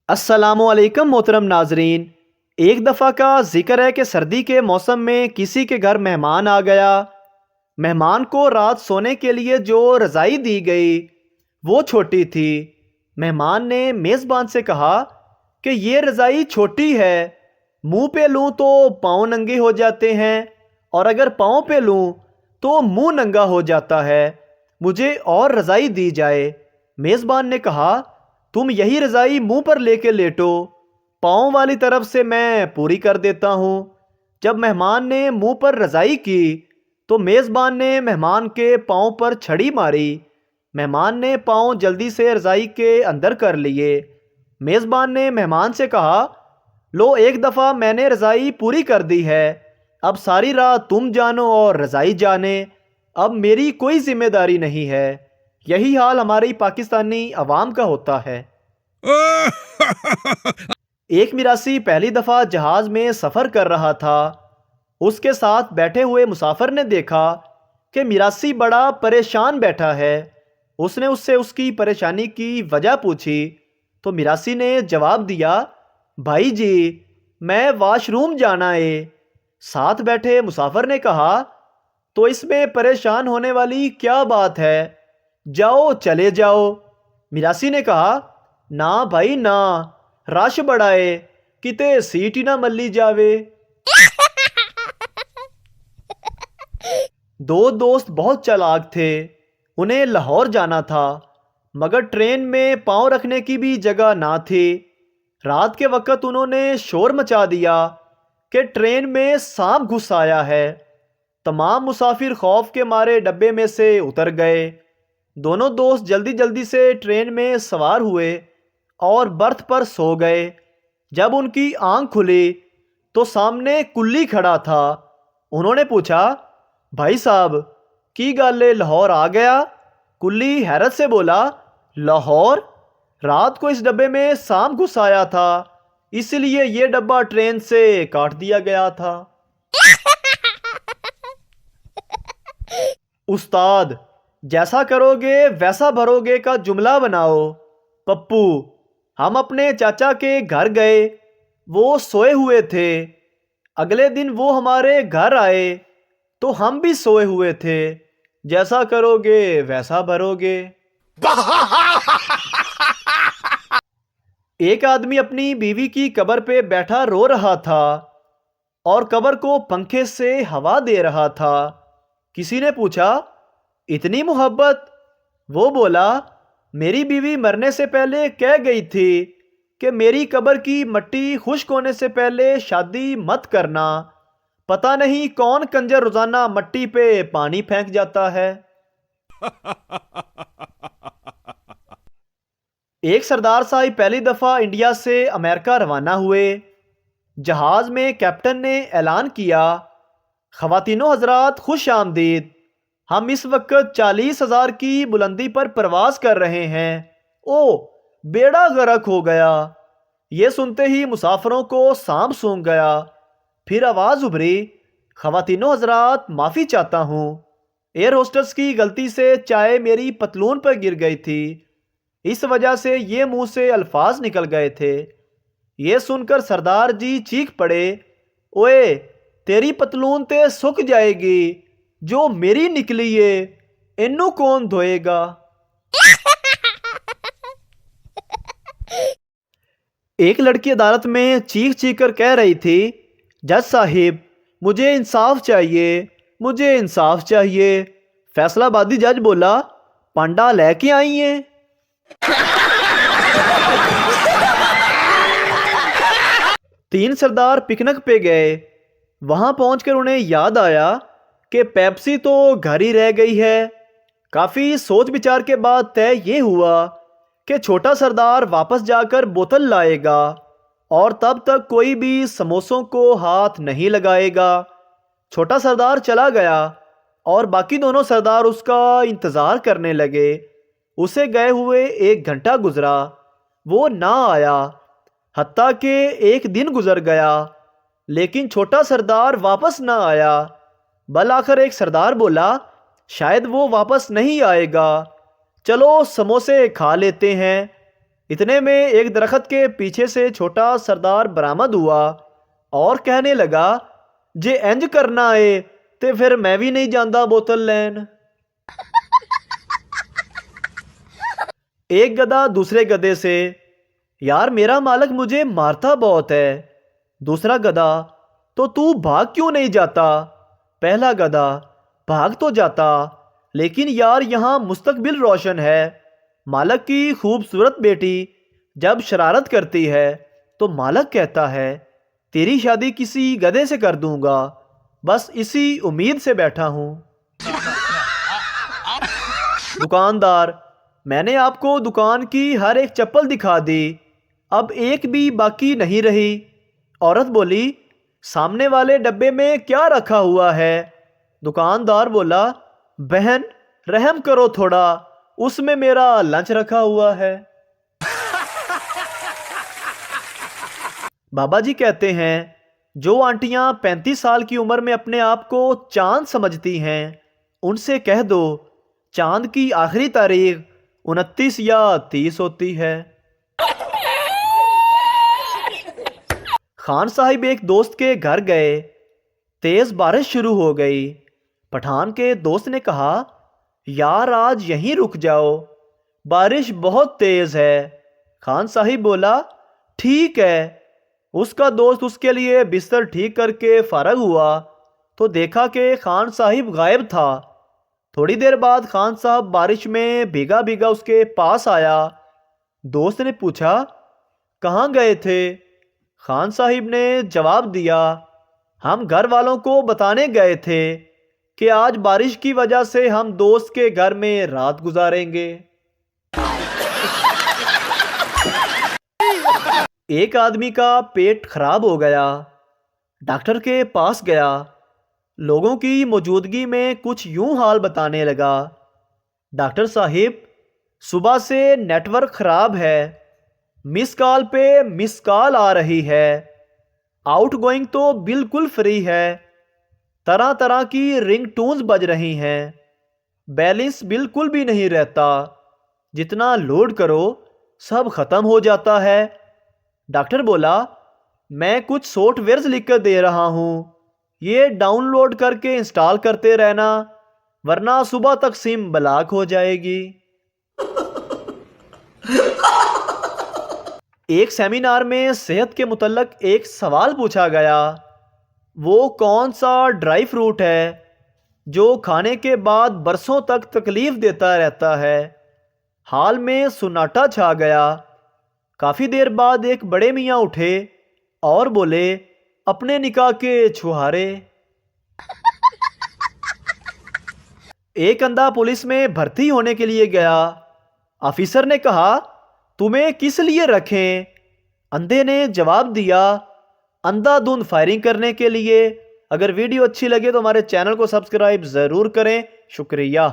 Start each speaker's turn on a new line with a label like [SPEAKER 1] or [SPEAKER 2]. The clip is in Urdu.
[SPEAKER 1] السلام علیکم محترم ناظرین۔ ایک دفعہ کا ذکر ہے کہ سردی کے موسم میں کسی کے گھر مہمان آ گیا۔ مہمان کو رات سونے کے لیے جو رضائی دی گئی وہ چھوٹی تھی۔ مہمان نے میزبان سے کہا کہ یہ رضائی چھوٹی ہے، منہ پہ لوں تو پاؤں ننگے ہو جاتے ہیں اور اگر پاؤں پہ لوں تو منہ ننگا ہو جاتا ہے، مجھے اور رضائی دی جائے۔ میزبان نے کہا تم یہی رضائی منہ پر لے کے لیٹو، پاؤں والی طرف سے میں پوری کر دیتا ہوں۔ جب مہمان نے منہ پر رضائی کی تو میزبان نے مہمان کے پاؤں پر چھڑی ماری۔ مہمان نے پاؤں جلدی سے رضائی کے اندر کر لیے۔ میزبان نے مہمان سے کہا لو، ایک دفعہ میں نے رضائی پوری کر دی ہے، اب ساری رات تم جانو اور رضائی جانے، اب میری کوئی ذمہ داری نہیں ہے۔ یہی حال ہماری پاکستانی عوام کا ہوتا ہے۔ ایک میراثی پہلی دفعہ جہاز میں سفر کر رہا تھا۔ اس کے ساتھ بیٹھے ہوئے مسافر نے دیکھا کہ میراثی بڑا پریشان بیٹھا ہے۔ اس نے اس سے اس کی پریشانی کی وجہ پوچھی تو میراثی نے جواب دیا، بھائی جی میں واش روم جانا ہے۔ ساتھ بیٹھے مسافر نے کہا تو اس میں پریشان ہونے والی کیا بات ہے، جاؤ چلے جاؤ۔ میراثی نے کہا نہ بھائی نہ، رش بڑا ہے، کتے سیٹ ہی نہ ملی جاوے۔ دو دوست بہت چالاک تھے، انہیں لاہور جانا تھا مگر ٹرین میں پاؤں رکھنے کی بھی جگہ نہ تھی۔ رات کے وقت انہوں نے شور مچا دیا کہ ٹرین میں سانپ گھس آیا ہے۔ تمام مسافر خوف کے مارے ڈبے میں سے اتر گئے۔ دونوں دوست جلدی جلدی سے ٹرین میں سوار ہوئے اور برتھ پر سو گئے۔ جب ان کی آنکھ کھلی تو سامنے کلی کھڑا تھا۔ انہوں نے پوچھا بھائی صاحب کی گل ہے، لاہور آ گیا؟ کلی حیرت سے بولا لاہور؟ رات کو اس ڈبے میں سانپ گھس آیا تھا، اس لیے یہ ڈبہ ٹرین سے کاٹ دیا گیا تھا۔ استاد جیسا کرو گے ویسا بھرو گے کا جملہ بناؤ۔ پپو ہم اپنے چاچا کے گھر گئے، وہ سوئے ہوئے تھے۔ اگلے دن وہ ہمارے گھر آئے تو ہم بھی سوئے ہوئے تھے، جیسا کرو گے ویسا بھرو گے۔ ایک آدمی اپنی بیوی کی قبر پہ بیٹھا رو رہا تھا اور قبر کو پنکھے سے ہوا دے رہا تھا۔ کسی نے پوچھا اتنی محبت؟ وہ بولا میری بیوی مرنے سے پہلے کہہ گئی تھی کہ میری قبر کی مٹی خشک ہونے سے پہلے شادی مت کرنا، پتہ نہیں کون کنجر روزانہ مٹی پہ پانی پھینک جاتا ہے۔ ایک سردار صاحب پہلی دفعہ انڈیا سے امریکہ روانہ ہوئے۔ جہاز میں کیپٹن نے اعلان کیا خواتین و حضرات خوش آمدید، ہم اس وقت 40,000 کی بلندی پر پرواز کر رہے ہیں۔ او بیڑا غرق ہو گیا۔ یہ سنتے ہی مسافروں کو سانپ سونگھ گیا۔ پھر آواز ابھری خواتین و حضرات معافی چاہتا ہوں، ایئر ہوسٹس کی غلطی سے چائے میری پتلون پر گر گئی تھی، اس وجہ سے یہ منہ سے الفاظ نکل گئے تھے۔ یہ سن کر سردار جی چیخ پڑے اوئے تیری پتلون تے سک جائے گی، جو میری نکلی ہے اینو کون دھوئے گا۔ ایک لڑکی عدالت میں چیخ چیخ کر کہہ رہی تھی جج صاحب مجھے انصاف چاہیے، مجھے انصاف چاہیے۔ فیصلہ بادی جج بولا پانڈا لے کے آئی ہیں؟ تین سردار پکنک پہ گئے، وہاں پہنچ کر انہیں یاد آیا کہ پیپسی تو گھر ہی رہ گئی ہے۔ کافی سوچ بچار کے بعد طے یہ ہوا کہ چھوٹا سردار واپس جا کر بوتل لائے گا اور تب تک کوئی بھی سموسوں کو ہاتھ نہیں لگائے گا۔ چھوٹا سردار چلا گیا اور باقی دونوں سردار اس کا انتظار کرنے لگے۔ اسے گئے ہوئے 1 گھنٹہ گزرا، وہ نہ آیا، حتیٰ کہ 1 دن گزر گیا لیکن چھوٹا سردار واپس نہ آیا۔ بالآخر ایک سردار بولا شاید وہ واپس نہیں آئے گا، چلو سموسے کھا لیتے ہیں۔ اتنے میں ایک درخت کے پیچھے سے چھوٹا سردار برآمد ہوا اور کہنے لگا جے انج کرنا ہے تے پھر میں بھی نہیں جاندا بوتل لین۔ ایک گدھا دوسرے گدھے سے، یار میرا مالک مجھے مارتا بہت ہے۔ دوسرا گدھا، تو بھاگ کیوں نہیں جاتا؟ پہلا گدھا، بھاگ تو جاتا لیکن یار یہاں مستقبل روشن ہے۔ مالک کی خوبصورت بیٹی جب شرارت کرتی ہے تو مالک کہتا ہے تیری شادی کسی گدھے سے کر دوں گا، بس اسی امید سے بیٹھا ہوں۔ دکاندار، میں نے آپ کو دکان کی ہر ایک چپل دکھا دی، اب ایک بھی باقی نہیں رہی۔ عورت بولی سامنے والے ڈبے میں کیا رکھا ہوا ہے؟ دکاندار بولا بہن رحم کرو تھوڑا، اس میں میرا لنچ رکھا ہوا ہے۔ بابا جی کہتے ہیں جو آنٹیاں 35 سال کی عمر میں اپنے آپ کو چاند سمجھتی ہیں ان سے کہہ دو چاند کی آخری تاریخ 29 یا 30 ہوتی ہے۔ خان صاحب ایک دوست کے گھر گئے، تیز بارش شروع ہو گئی۔ پٹھان کے دوست نے کہا یار آج یہیں رک جاؤ، بارش بہت تیز ہے۔ خان صاحب بولا ٹھیک ہے۔ اس کا دوست اس کے لیے بستر ٹھیک کر کے فارغ ہوا تو دیکھا کہ خان صاحب غائب تھا۔ تھوڑی دیر بعد خان صاحب بارش میں بھیگا بھیگا اس کے پاس آیا۔ دوست نے پوچھا کہاں گئے تھے؟ خان صاحب نے جواب دیا ہم گھر والوں کو بتانے گئے تھے کہ آج بارش کی وجہ سے ہم دوست کے گھر میں رات گزاریں گے۔ ایک آدمی کا پیٹ خراب ہو گیا، ڈاکٹر کے پاس گیا، لوگوں کی موجودگی میں کچھ یوں حال بتانے لگا ڈاکٹر صاحب صبح سے نیٹ ورک خراب ہے، مس کال پہ مس کال آ رہی ہے، آؤٹ گوئنگ تو بالکل فری ہے، طرح طرح کی رنگ ٹونز بج رہی ہیں، بیلنس بالکل بھی نہیں رہتا، جتنا لوڈ کرو سب ختم ہو جاتا ہے۔ ڈاکٹر بولا میں کچھ سافٹ ویئرز لکھ کر دے رہا ہوں، یہ ڈاؤن لوڈ کر کے انسٹال کرتے رہنا ورنہ صبح تک سم بلاک ہو جائے گی۔ ایک سیمینار میں صحت کے متعلق ایک سوال پوچھا گیا، وہ کون سا ڈرائی فروٹ ہے جو کھانے کے بعد برسوں تک تکلیف دیتا رہتا ہے؟ حال میں سناٹا چھا گیا۔ کافی دیر بعد ایک بڑے میاں اٹھے اور بولے اپنے نکاح کے چھہارے۔ ایک اندھا پولیس میں بھرتی ہونے کے لیے گیا، آفیسر نے کہا تمہیں کس لیے رکھیں؟ اندھے نے جواب دیا اندھا دھند فائرنگ کرنے کے لیے۔ اگر ویڈیو اچھی لگے تو ہمارے چینل کو سبسکرائب ضرور کریں، شکریہ۔